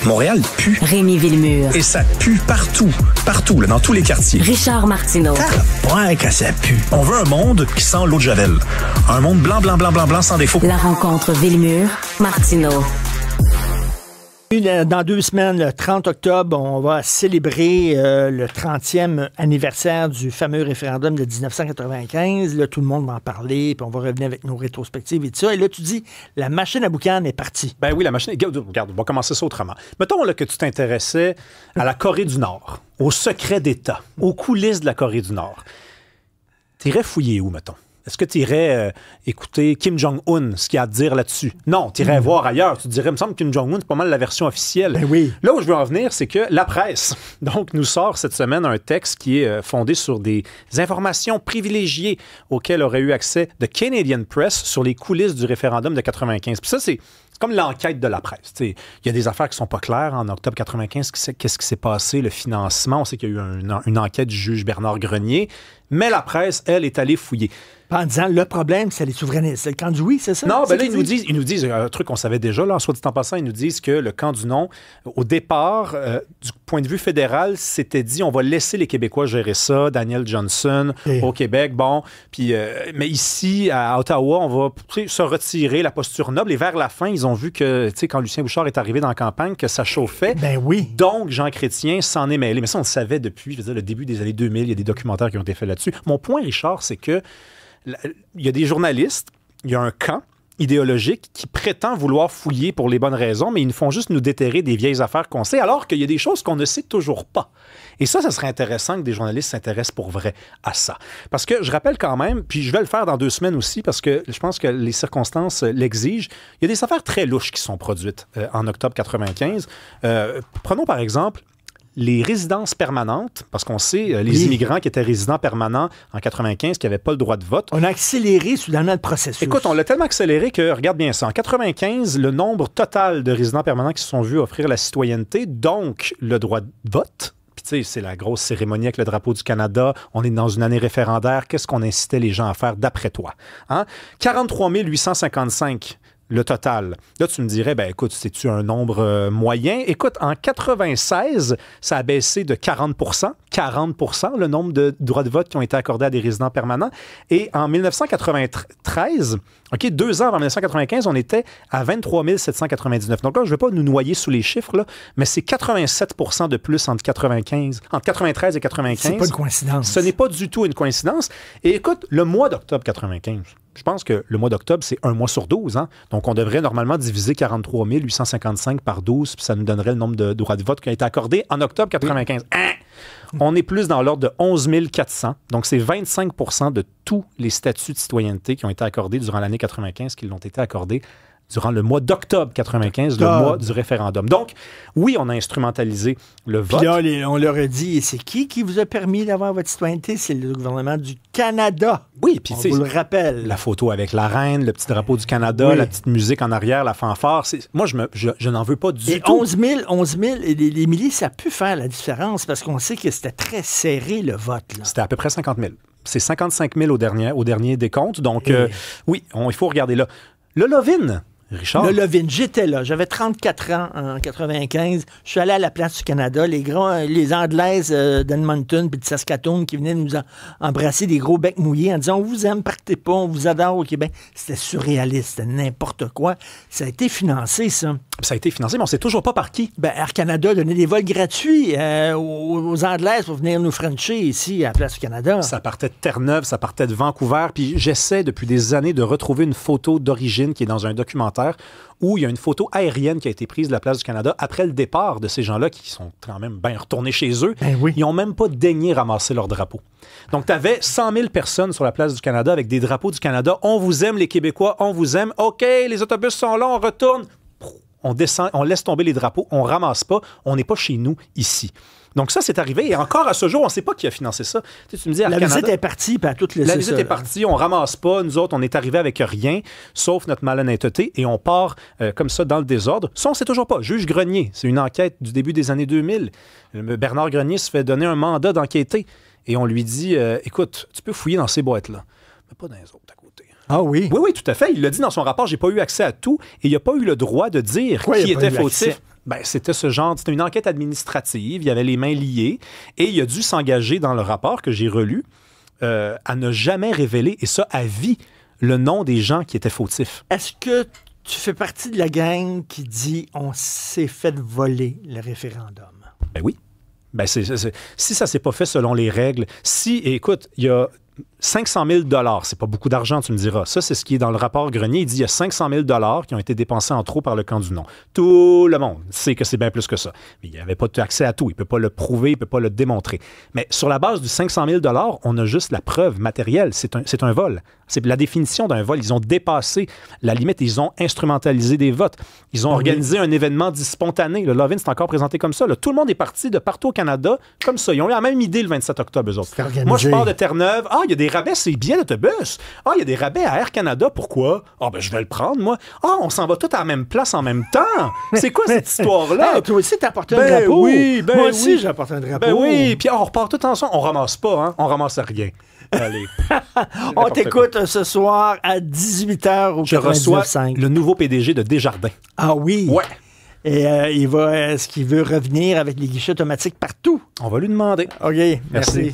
Montréal pue. Rémi Villemure. Et ça pue partout. Partout, là, dans tous les quartiers. Richard Martineau. Ouais, que ça pue. On veut un monde qui sent l'eau de Javel. Un monde blanc, blanc, blanc, blanc, blanc, sans défaut. La rencontre Villemure-Martineau. Dans 2 semaines, le 30 octobre, on va célébrer le 30e anniversaire du fameux référendum de 1995. Là, tout le monde va en parler, puis on va revenir avec nos rétrospectives et tout ça. Et là, tu dis, la machine à boucan est partie. Ben oui, la machine... Regarde, on va commencer ça autrement. Mettons là, que tu t'intéressais à la Corée du Nord, aux secrets d'État, aux coulisses de la Corée du Nord. T'irais fouiller où, mettons? Est-ce que tu irais écouter Kim Jong-un, ce qu'il a à dire là-dessus? Non, tu irais voir ailleurs. Tu te dirais, il me semble que Kim Jong-un, c'est pas mal la version officielle. Ben oui. Là où je veux en venir, c'est que la presse, donc, nous sort cette semaine un texte qui est fondé sur des informations privilégiées auxquelles aurait eu accès The Canadian Press sur les coulisses du référendum de 95. Puis ça, c'est comme l'enquête de la presse. Il y a des affaires qui sont pas claires. En octobre 95, qu'est-ce qui s'est passé? Le financement, on sait qu'il y a eu une enquête du juge Bernard Grenier. Mais la presse, elle, est allée fouiller. En disant, le problème, c'est les souverainistes. C'est le camp du oui, c'est ça? Non, ben là, ils nous disent un truc qu'on savait déjà, là, soit dit en passant, ils nous disent que le camp du non, au départ, du point de vue fédéral, s'était dit, on va laisser les Québécois gérer ça, Daniel Johnson, au Québec, bon, puis, mais ici, à Ottawa, on va se retirer, la posture noble, et vers la fin, ils ont vu que, tu sais, quand Lucien Bouchard est arrivé dans la campagne, que ça chauffait. Ben oui. Donc, Jean Chrétien s'en est mêlé. Mais ça, on le savait depuis, je veux dire, le début des années 2000, il y a des documentaires qui ont été faits là-dessus. Mon point, Richard, c'est que il y a des journalistes, il y a un camp idéologique qui prétend vouloir fouiller pour les bonnes raisons, mais ils ne font juste nous déterrer des vieilles affaires qu'on sait, alors qu'il y a des choses qu'on ne sait toujours pas. Et ça serait intéressant que des journalistes s'intéressent pour vrai à ça. Parce que je rappelle quand même, puis je vais le faire dans 2 semaines aussi, parce que je pense que les circonstances l'exigent, il y a des affaires très louches qui sont produites en octobre 95. Prenons par exemple les résidences permanentes, parce qu'on sait, les immigrants qui étaient résidents permanents en 95, qui n'avaient pas le droit de vote. On a accéléré soudainement le processus. Écoute, on l'a tellement accéléré que, regarde bien ça, en 95, le nombre total de résidents permanents qui se sont vus offrir la citoyenneté, donc le droit de vote. Puis tu sais, c'est la grosse cérémonie avec le drapeau du Canada. On est dans une année référendaire. Qu'est-ce qu'on incitait les gens à faire d'après toi? 43 855 le total. Là, tu me dirais, ben écoute, c'est-tu un nombre moyen? Écoute, en 96, ça a baissé de 40 le nombre de droits de vote qui ont été accordés à des résidents permanents. Et en 1993, 2 ans avant 1995, on était à 23 799. Donc là, je ne vais pas nous noyer sous les chiffres, là, mais c'est 87 de plus entre 93 et 95. C'est pas une coïncidence. Ce n'est pas du tout une coïncidence. Et écoute, le mois d'octobre 95, je pense que le mois d'octobre, c'est 1 mois sur 12. Hein? Donc, on devrait normalement diviser 43 855 par 12, puis ça nous donnerait le nombre de droits de vote qui a été accordé en octobre 95. On est plus dans l'ordre de 11 400. Donc, c'est 25 de tous les statuts de citoyenneté qui ont été accordés durant l'année 95 qui l'ont été accordés durant le mois d'octobre 95, le mois du référendum. Donc, oui, on a instrumentalisé le vote. Puis là, on leur a dit, c'est qui vous a permis d'avoir votre citoyenneté? C'est le gouvernement du Canada. Oui, puis on vous le rappelle. La photo avec la reine, le petit drapeau du Canada, la petite musique en arrière, la fanfare. Moi, je n'en veux pas du tout. 11 000, les milliers, ça a pu faire la différence parce qu'on sait que c'était très serré, le vote. C'était à peu près 50 000. C'est 55 000 au dernier décompte. Donc, oui, il faut regarder là. Le Lovin, Richard? Le Lovin, j'étais là. J'avais 34 ans en 95. Je suis allé à la Place du Canada. Les Anglaises d'Edmonton puis de Saskatoon qui venaient nous embrasser des gros becs mouillés en disant « On vous aime, partez pas, on vous adore au Québec. » C'était surréaliste, c'était n'importe quoi. Ça a été financé, ça. Ça a été financé, mais on ne sait toujours pas par qui. Ben, Air Canada donnait des vols gratuits aux Anglaises pour venir nous frencher ici à la Place du Canada. Ça partait de Terre-Neuve, ça partait de Vancouver. Puis j'essaie depuis des années de retrouver une photo d'origine qui est dans un documentaire où il y a une photo aérienne qui a été prise de la Place du Canada après le départ de ces gens-là qui sont quand même bien retournés chez eux. Ben oui. Ils n'ont même pas daigné ramasser leur drapeau. Donc, tu avais 100 000 personnes sur la Place du Canada avec des drapeaux du Canada. On vous aime, les Québécois, on vous aime. OK, les autobus sont là, on retourne. On descend, on laisse tomber les drapeaux, on ramasse pas, on n'est pas chez nous ici. Donc ça, c'est arrivé. Et encore à ce jour, on ne sait pas qui a financé ça. Tu me dis, la visite est partie, puis à toutes les... La visite est partie, on ramasse pas. Nous autres, on est arrivé avec rien, sauf notre malhonnêteté, et on part comme ça dans le désordre. Ça, on ne sait toujours pas. Juge Grenier, c'est une enquête du début des années 2000. Bernard Grenier se fait donner un mandat d'enquêter. Et on lui dit, écoute, tu peux fouiller dans ces boîtes-là, mais pas dans les autres à côté. Ah oui? Oui, tout à fait. Il l'a dit dans son rapport, j'ai pas eu accès à tout et il n'a pas eu le droit de dire qui était fautif. Ben, c'était c'était une enquête administrative, il y avait les mains liées, et il a dû s'engager dans le rapport que j'ai relu à ne jamais révéler, et ça à vie, le nom des gens qui étaient fautifs. Est-ce que tu fais partie de la gang qui dit on s'est fait voler le référendum? Ben oui. Ben si ça s'est pas fait selon les règles, écoute, il y a 500 000 $, c'est pas beaucoup d'argent, tu me diras. Ça, c'est ce qui est dans le rapport Grenier. Il dit qu'il y a 500 000 $ qui ont été dépensés en trop par le camp du non. Tout le monde sait que c'est bien plus que ça. Mais il n'y avait pas accès à tout. Il ne peut pas le prouver, il ne peut pas le démontrer. Mais sur la base du 500 000 $, on a juste la preuve matérielle. C'est un vol. C'est la définition d'un vol. Ils ont dépassé la limite. Ils ont instrumentalisé des votes. Ils ont organisé un événement dit spontané. Le Lovin, c'est encore présenté comme ça. Là. Tout le monde est parti de partout au Canada comme ça. Ils ont eu la même idée le 27 octobre, eux autres. Moi, je pars de Terre-Neuve. Ah, il y a des rabais, c'est billets d'autobus. Ah, il y a des rabais à Air Canada. Pourquoi? Ah, ben, je vais le prendre, moi. Ah, on s'en va tous à la même place en même temps. C'est quoi cette histoire-là? Hey, toi aussi, t'as apporté un drapeau. Oui, moi aussi, j'ai apporté un drapeau. Ben oui, puis on repart tout ensemble. On ramasse pas, hein? On ramasse rien. Allez. On t'écoute ce soir à 18h au 99.5. Je reçois le nouveau PDG de Desjardins. Ah oui? Ouais. Et est-ce qu'il veut revenir avec les guichets automatiques partout? On va lui demander. OK, merci.